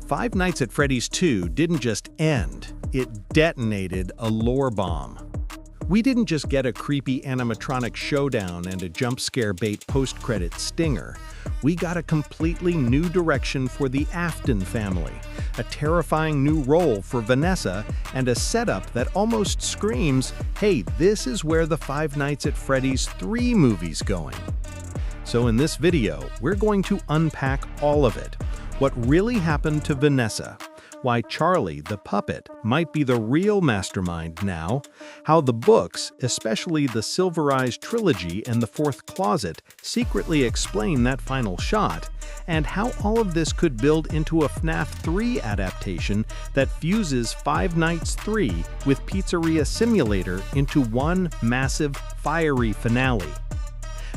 Five Nights at Freddy's 2 didn't just end, it detonated a lore bomb. We didn't just get a creepy animatronic showdown and a jump scare bait post-credit stinger. We got a completely new direction for the Afton family, a terrifying new role for Vanessa, and a setup that almost screams, hey, this is where the Five Nights at Freddy's 3 movie's going. So in this video, we're going to unpack all of it. What really happened to Vanessa, why Charlie, the puppet, might be the real mastermind now, how the books, especially the Silver Eyes trilogy and the Fourth Closet, secretly explain that final shot, and how all of this could build into a FNAF 3 adaptation that fuses Five Nights 3 with Pizzeria Simulator into one massive, fiery finale.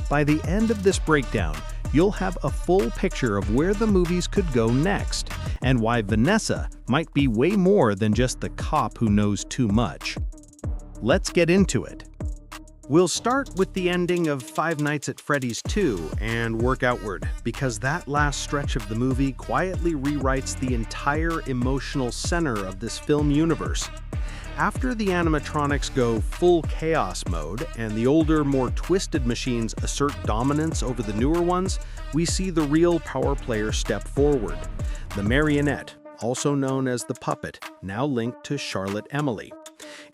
By the end of this breakdown, you'll have a full picture of where the movies could go next, and why Vanessa might be way more than just the cop who knows too much. Let's get into it. We'll start with the ending of Five Nights at Freddy's 2 and work outward, because that last stretch of the movie quietly rewrites the entire emotional center of this film universe. After the animatronics go full chaos mode and the older, more twisted machines assert dominance over the newer ones, we see the real power player step forward. The marionette, also known as the puppet, now linked to Charlotte Emily.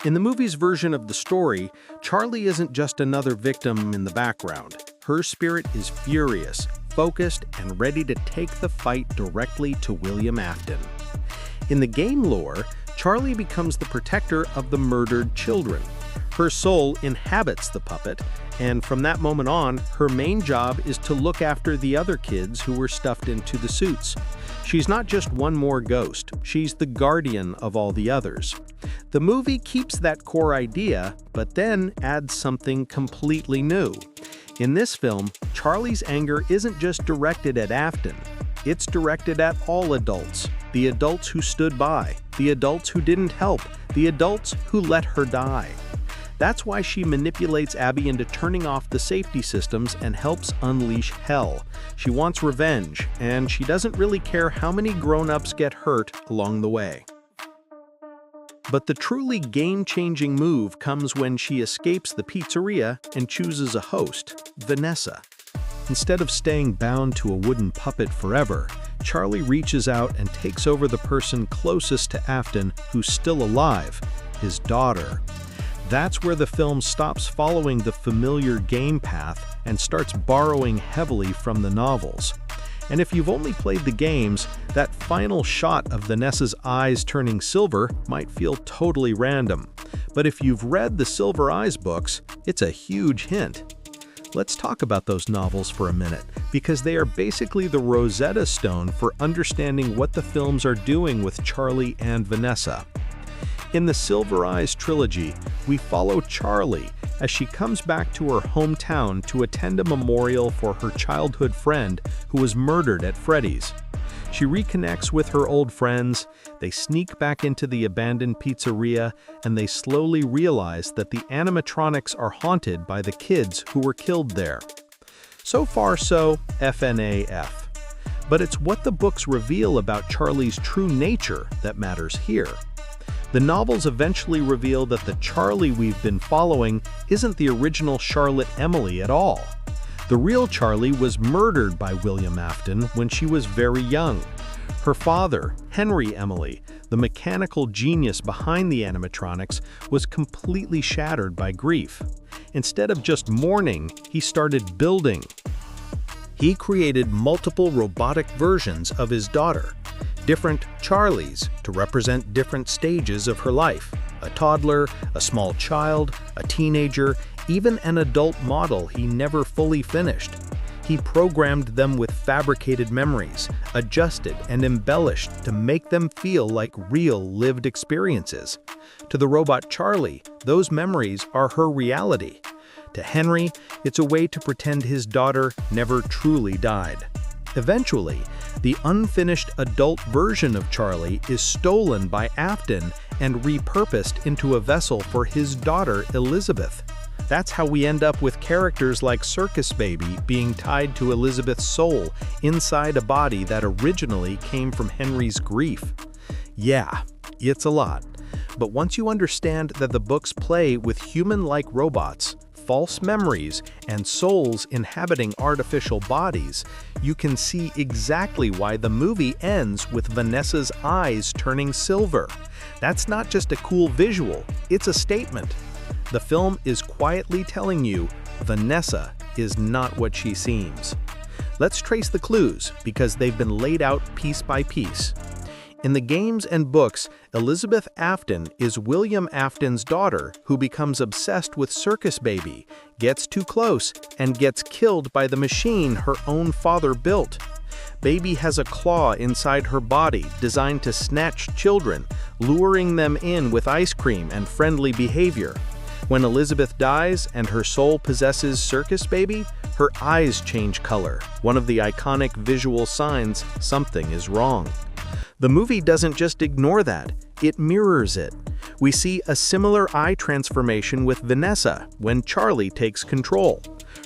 In the movie's version of the story, Charlie isn't just another victim in the background. Her spirit is furious, focused, and ready to take the fight directly to William Afton. In the game lore, Charlie becomes the protector of the murdered children. Her soul inhabits the puppet, and from that moment on, her main job is to look after the other kids who were stuffed into the suits. She's not just one more ghost, she's the guardian of all the others. The movie keeps that core idea, but then adds something completely new. In this film, Charlie's anger isn't just directed at Afton. It's directed at all adults. The adults who stood by, the adults who didn't help, the adults who let her die. That's why she manipulates Abby into turning off the safety systems and helps unleash hell. She wants revenge, and she doesn't really care how many grown-ups get hurt along the way. But the truly game-changing move comes when she escapes the pizzeria and chooses a host, Vanessa. Instead of staying bound to a wooden puppet forever, Charlie reaches out and takes over the person closest to Afton who's still alive, his daughter. That's where the film stops following the familiar game path and starts borrowing heavily from the novels. And if you've only played the games, that final shot of Vanessa's eyes turning silver might feel totally random. But if you've read the Silver Eyes books, it's a huge hint. Let's talk about those novels for a minute, because they are basically the Rosetta Stone for understanding what the films are doing with Charlie and Vanessa. In the Silver Eyes trilogy, we follow Charlie as she comes back to her hometown to attend a memorial for her childhood friend who was murdered at Freddy's. She reconnects with her old friends, they sneak back into the abandoned pizzeria, and they slowly realize that the animatronics are haunted by the kids who were killed there. So far so FNAF. But it's what the books reveal about Charlie's true nature that matters here. The novels eventually reveal that the Charlie we've been following isn't the original Charlotte Emily at all. The real Charlie was murdered by William Afton when she was very young. Her father, Henry Emily, the mechanical genius behind the animatronics, was completely shattered by grief. Instead of just mourning, he started building. He created multiple robotic versions of his daughter, different Charlies to represent different stages of her life. A toddler, a small child, a teenager, even an adult model he never fully finished. He programmed them with fabricated memories, adjusted and embellished to make them feel like real lived experiences. To the robot Charlie, those memories are her reality. To Henry, it's a way to pretend his daughter never truly died. Eventually, the unfinished adult version of Charlie is stolen by Afton and repurposed into a vessel for his daughter Elizabeth. That's how we end up with characters like Circus Baby being tied to Elizabeth's soul inside a body that originally came from Henry's grief. Yeah, it's a lot. But once you understand that the books play with human-like robots, false memories, and souls inhabiting artificial bodies, you can see exactly why the movie ends with Vanessa's eyes turning silver. That's not just a cool visual, it's a statement. The film is quietly telling you Vanessa is not what she seems. Let's trace the clues, because they've been laid out piece by piece. In the games and books, Elizabeth Afton is William Afton's daughter who becomes obsessed with Circus Baby, gets too close, and gets killed by the machine her own father built. Baby has a claw inside her body designed to snatch children, luring them in with ice cream and friendly behavior. When Elizabeth dies and her soul possesses Circus Baby, her eyes change color, one of the iconic visual signs something is wrong. The movie doesn't just ignore that, it mirrors it. We see a similar eye transformation with Vanessa when Charlie takes control.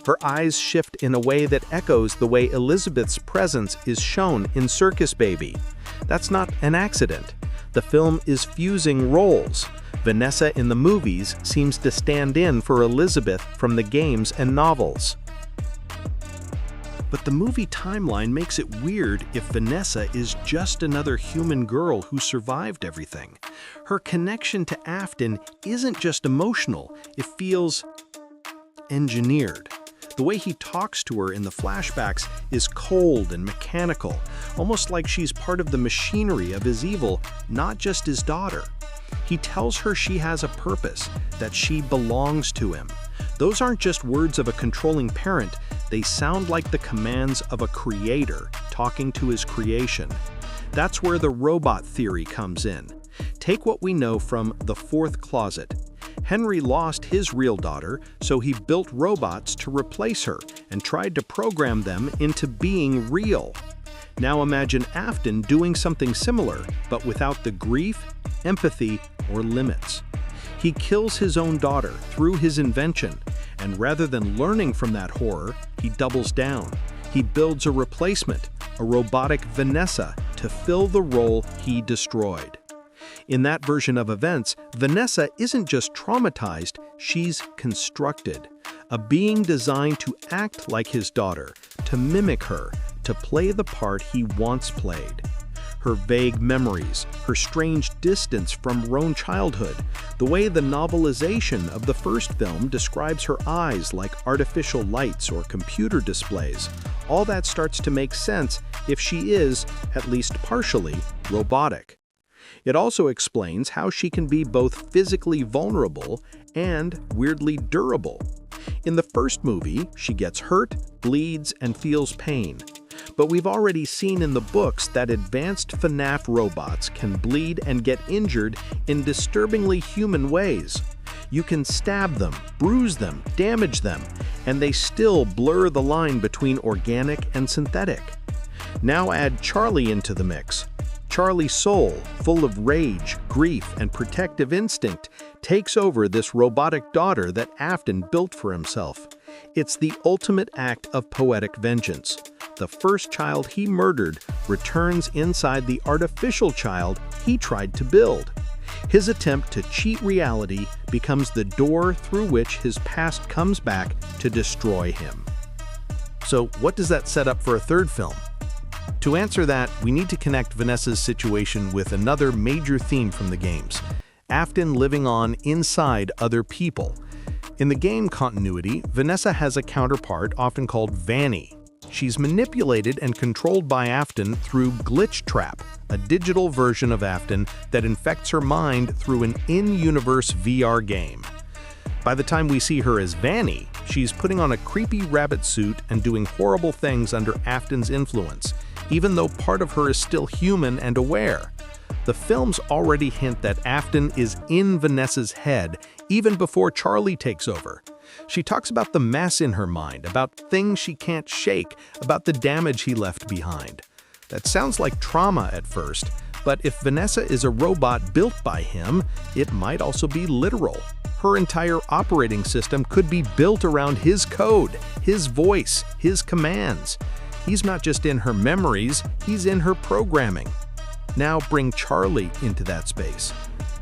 Her eyes shift in a way that echoes the way Elizabeth's presence is shown in Circus Baby. That's not an accident. The film is fusing roles. Vanessa in the movies seems to stand in for Elizabeth from the games and novels. But the movie timeline makes it weird if Vanessa is just another human girl who survived everything. Her connection to Afton isn't just emotional, it feels engineered. The way he talks to her in the flashbacks is cold and mechanical, almost like she's part of the machinery of his evil, not just his daughter. He tells her she has a purpose, that she belongs to him. Those aren't just words of a controlling parent, they sound like the commands of a creator talking to his creation. That's where the robot theory comes in. Take what we know from The Fourth Closet. Henry lost his real daughter, so he built robots to replace her and tried to program them into being real. Now imagine Afton doing something similar, but without the grief, empathy, or limits. He kills his own daughter through his invention, and rather than learning from that horror, he doubles down. He builds a replacement, a robotic Vanessa, to fill the role he destroyed. In that version of events, Vanessa isn't just traumatized, she's constructed. A being designed to act like his daughter, to mimic her, to play the part he once played. Her vague memories, her strange distance from her own childhood, the way the novelization of the first film describes her eyes like artificial lights or computer displays, all that starts to make sense if she is, at least partially, robotic. It also explains how she can be both physically vulnerable and weirdly durable. In the first movie, she gets hurt, bleeds, and feels pain. But we've already seen in the books that advanced FNAF robots can bleed and get injured in disturbingly human ways. You can stab them, bruise them, damage them, and they still blur the line between organic and synthetic. Now add Charlie into the mix. Charlie's soul, full of rage, grief, and protective instinct, takes over this robotic daughter that Afton built for himself. It's the ultimate act of poetic vengeance. The first child he murdered returns inside the artificial child he tried to build. His attempt to cheat reality becomes the door through which his past comes back to destroy him. So, what does that set up for a third film? To answer that, we need to connect Vanessa's situation with another major theme from the games: Afton living on inside other people. In the game continuity, Vanessa has a counterpart often called Vanny. She's manipulated and controlled by Afton through Glitchtrap, a digital version of Afton that infects her mind through an in-universe VR game. By the time we see her as Vanny, she's putting on a creepy rabbit suit and doing horrible things under Afton's influence, even though part of her is still human and aware. The films already hint that Afton is in Vanessa's head even before Charlie takes over. She talks about the mess in her mind, about things she can't shake, about the damage he left behind. That sounds like trauma at first, but if Vanessa is a robot built by him, it might also be literal. Her entire operating system could be built around his code, his voice, his commands. He's not just in her memories, he's in her programming. Now bring Charlie into that space.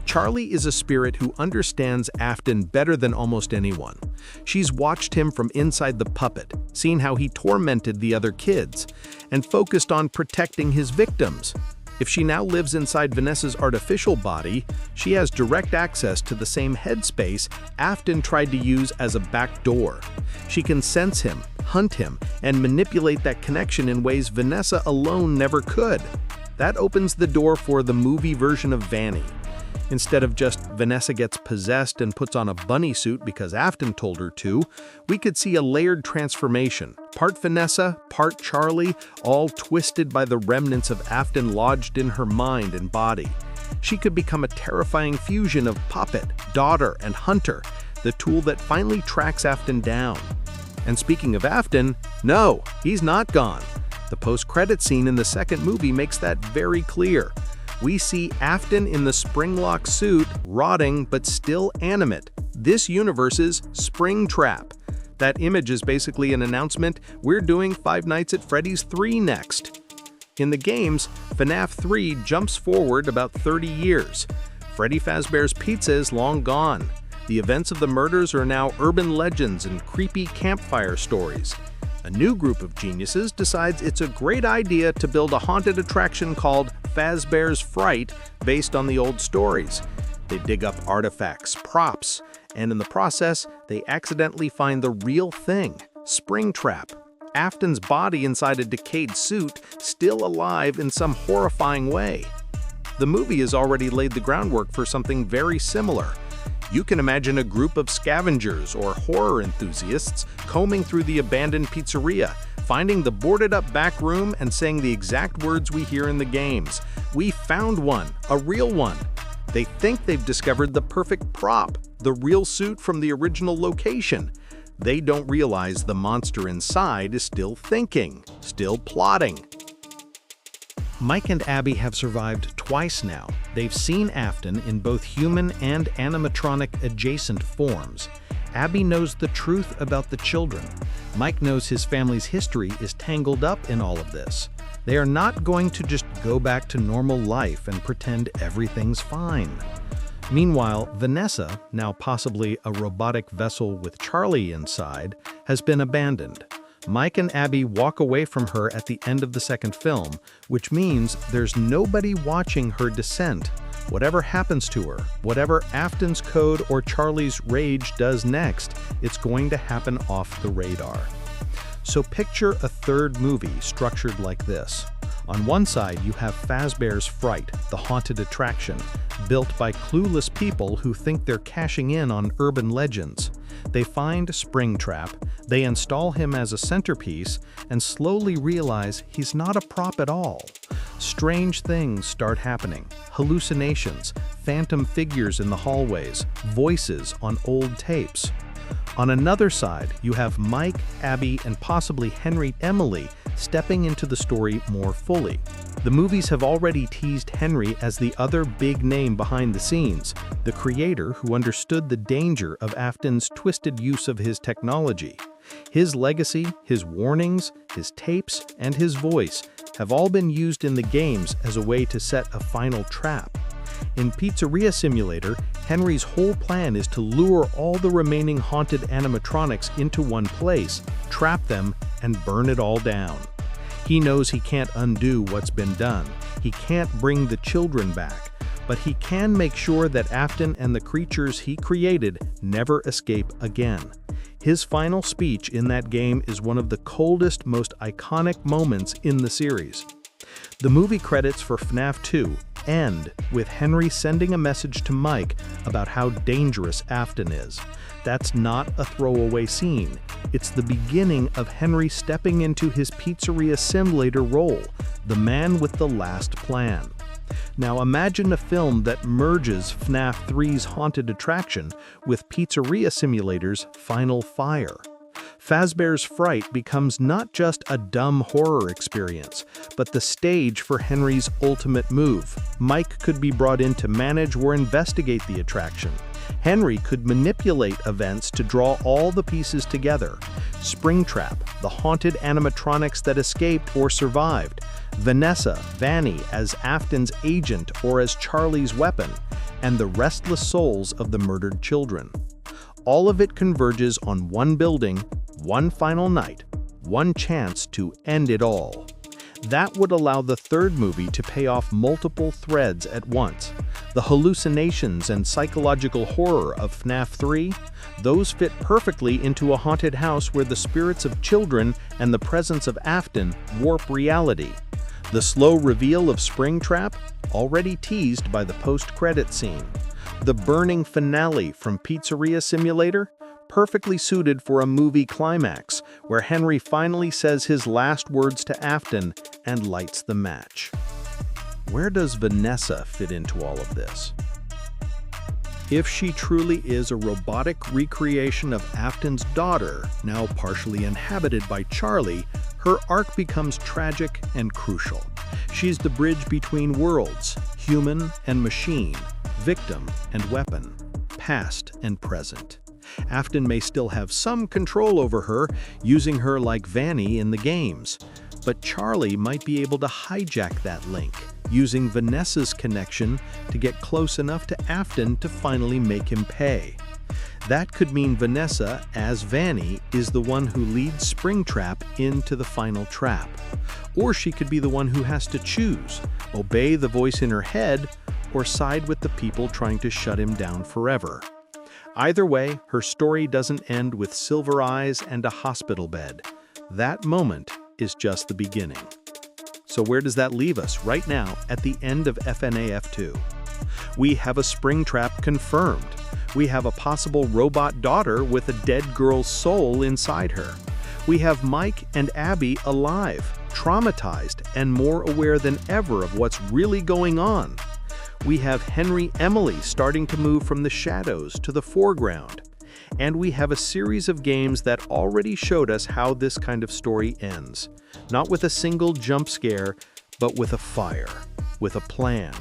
Charlie is a spirit who understands Afton better than almost anyone. She's watched him from inside the puppet, seen how he tormented the other kids, and focused on protecting his victims. If she now lives inside Vanessa's artificial body, she has direct access to the same headspace Afton tried to use as a back door. She can sense him, hunt him, and manipulate that connection in ways Vanessa alone never could. That opens the door for the movie version of Vanny. Instead of just Vanessa gets possessed and puts on a bunny suit because Afton told her to, we could see a layered transformation. Part Vanessa, part Charlie, all twisted by the remnants of Afton lodged in her mind and body. She could become a terrifying fusion of puppet, daughter, and hunter, the tool that finally tracks Afton down. And speaking of Afton, no, he's not gone. The post-credit scene in the second movie makes that very clear. We see Afton in the spring-lock suit, rotting but still animate. This universe's Springtrap. That image is basically an announcement, we're doing Five Nights at Freddy's 3 next. In the games, FNAF 3 jumps forward about 30 years. Freddy Fazbear's pizza is long gone. The events of the murders are now urban legends and creepy campfire stories. A new group of geniuses decides it's a great idea to build a haunted attraction called Fazbear's Fright based on the old stories. They dig up artifacts, props, and in the process, they accidentally find the real thing, Springtrap. Afton's body inside a decayed suit, still alive in some horrifying way. The movie has already laid the groundwork for something very similar. You can imagine a group of scavengers or horror enthusiasts combing through the abandoned pizzeria, finding the boarded-up back room and saying the exact words we hear in the games. We found one, a real one. They think they've discovered the perfect prop, the real suit from the original location. They don't realize the monster inside is still thinking, still plotting. Mike and Abby have survived twice now. They've seen Afton in both human and animatronic adjacent forms. Abby knows the truth about the children. Mike knows his family's history is tangled up in all of this. They are not going to just go back to normal life and pretend everything's fine. Meanwhile, Vanessa, now possibly a robotic vessel with Charlie inside, has been abandoned. Mike and Abby walk away from her at the end of the second film, which means there's nobody watching her descent. Whatever happens to her, whatever Afton's code or Charlie's rage does next, it's going to happen off the radar. So picture a third movie structured like this. On one side, you have Fazbear's Fright, the haunted attraction, built by clueless people who think they're cashing in on urban legends. They find Springtrap, they install him as a centerpiece, and slowly realize he's not a prop at all. Strange things start happening. Hallucinations, phantom figures in the hallways, voices on old tapes. On another side, you have Mike, Abby, and possibly Henry Emily stepping into the story more fully. The movies have already teased Henry as the other big name behind the scenes, the creator who understood the danger of Afton's twisted use of his technology. His legacy, his warnings, his tapes, and his voice have all been used in the games as a way to set a final trap. In Pizzeria Simulator, Henry's whole plan is to lure all the remaining haunted animatronics into one place, trap them, and burn it all down. He knows he can't undo what's been done. He can't bring the children back, but he can make sure that Afton and the creatures he created never escape again. His final speech in that game is one of the coldest, most iconic moments in the series. The movie credits for FNAF 2 end with Henry sending a message to Mike about how dangerous Afton is. That's not a throwaway scene. It's the beginning of Henry stepping into his Pizzeria Simulator role, the man with the last plan. Now imagine a film that merges FNAF 3's haunted attraction with Pizzeria Simulator's final fire. Fazbear's Fright becomes not just a dumb horror experience, but the stage for Henry's ultimate move. Mike could be brought in to manage or investigate the attraction, Henry could manipulate events to draw all the pieces together. Springtrap, the haunted animatronics that escaped or survived. Vanessa, Vanny as Afton's agent or as Charlie's weapon, and the restless souls of the murdered children. All of it converges on one building, one final night, one chance to end it all. That would allow the third movie to pay off multiple threads at once. The hallucinations and psychological horror of FNAF 3, those fit perfectly into a haunted house where the spirits of children and the presence of Afton warp reality. The slow reveal of Springtrap, already teased by the post-credit scene. The burning finale from Pizzeria Simulator, perfectly suited for a movie climax, where Henry finally says his last words to Afton and lights the match. Where does Vanessa fit into all of this? If she truly is a robotic recreation of Afton's daughter, now partially inhabited by Charlie, her arc becomes tragic and crucial. She's the bridge between worlds, human and machine, victim and weapon, past and present. Afton may still have some control over her, using her like Vanny in the games, but Charlie might be able to hijack that link, using Vanessa's connection to get close enough to Afton to finally make him pay. That could mean Vanessa, as Vanny, is the one who leads Springtrap into the final trap. Or she could be the one who has to choose, obey the voice in her head, or side with the people trying to shut him down forever. Either way, her story doesn't end with silver eyes and a hospital bed. That moment is just the beginning. So where does that leave us right now at the end of FNAF 2? We have a Springtrap confirmed. We have a possible robot daughter with a dead girl's soul inside her. We have Mike and Abby alive, traumatized, and more aware than ever of what's really going on. We have Henry Emily starting to move from the shadows to the foreground. And we have a series of games that already showed us how this kind of story ends. Not with a single jump scare, but with a fire, with a plan,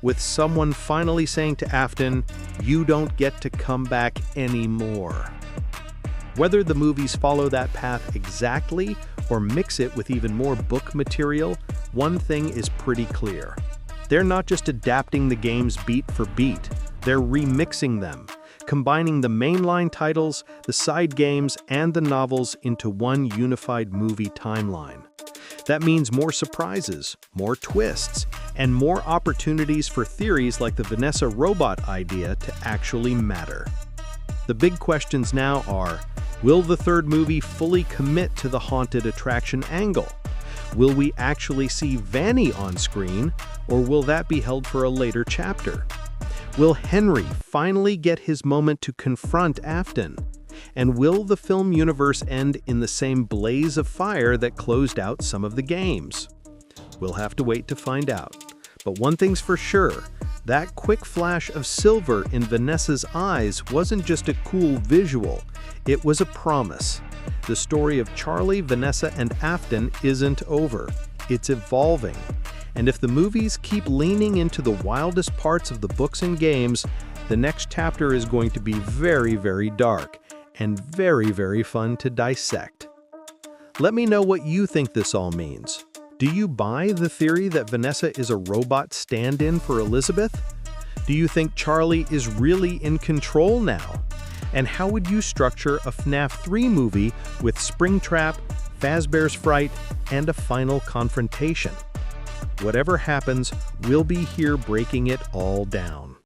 with someone finally saying to Afton, "You don't get to come back anymore." Whether the movies follow that path exactly or mix it with even more book material, one thing is pretty clear. They're not just adapting the games beat for beat, they're remixing them, combining the mainline titles, the side games, and the novels into one unified movie timeline. That means more surprises, more twists, and more opportunities for theories like the Vanessa robot idea to actually matter. The big questions now are, will the third movie fully commit to the haunted attraction angle? Will we actually see Vanny on screen, or will that be held for a later chapter? Will Henry finally get his moment to confront Afton? And will the film universe end in the same blaze of fire that closed out some of the games? We'll have to wait to find out. But one thing's for sure, that quick flash of silver in Vanessa's eyes wasn't just a cool visual, it was a promise. The story of Charlie, Vanessa, and Afton isn't over. It's evolving. And if the movies keep leaning into the wildest parts of the books and games, the next chapter is going to be very, very dark and very, very fun to dissect. Let me know what you think this all means. Do you buy the theory that Vanessa is a robot stand-in for Elizabeth? Do you think Charlie is really in control now? And how would you structure a FNAF 3 movie with Springtrap, Fazbear's Fright, and a final confrontation? Whatever happens, we'll be here breaking it all down.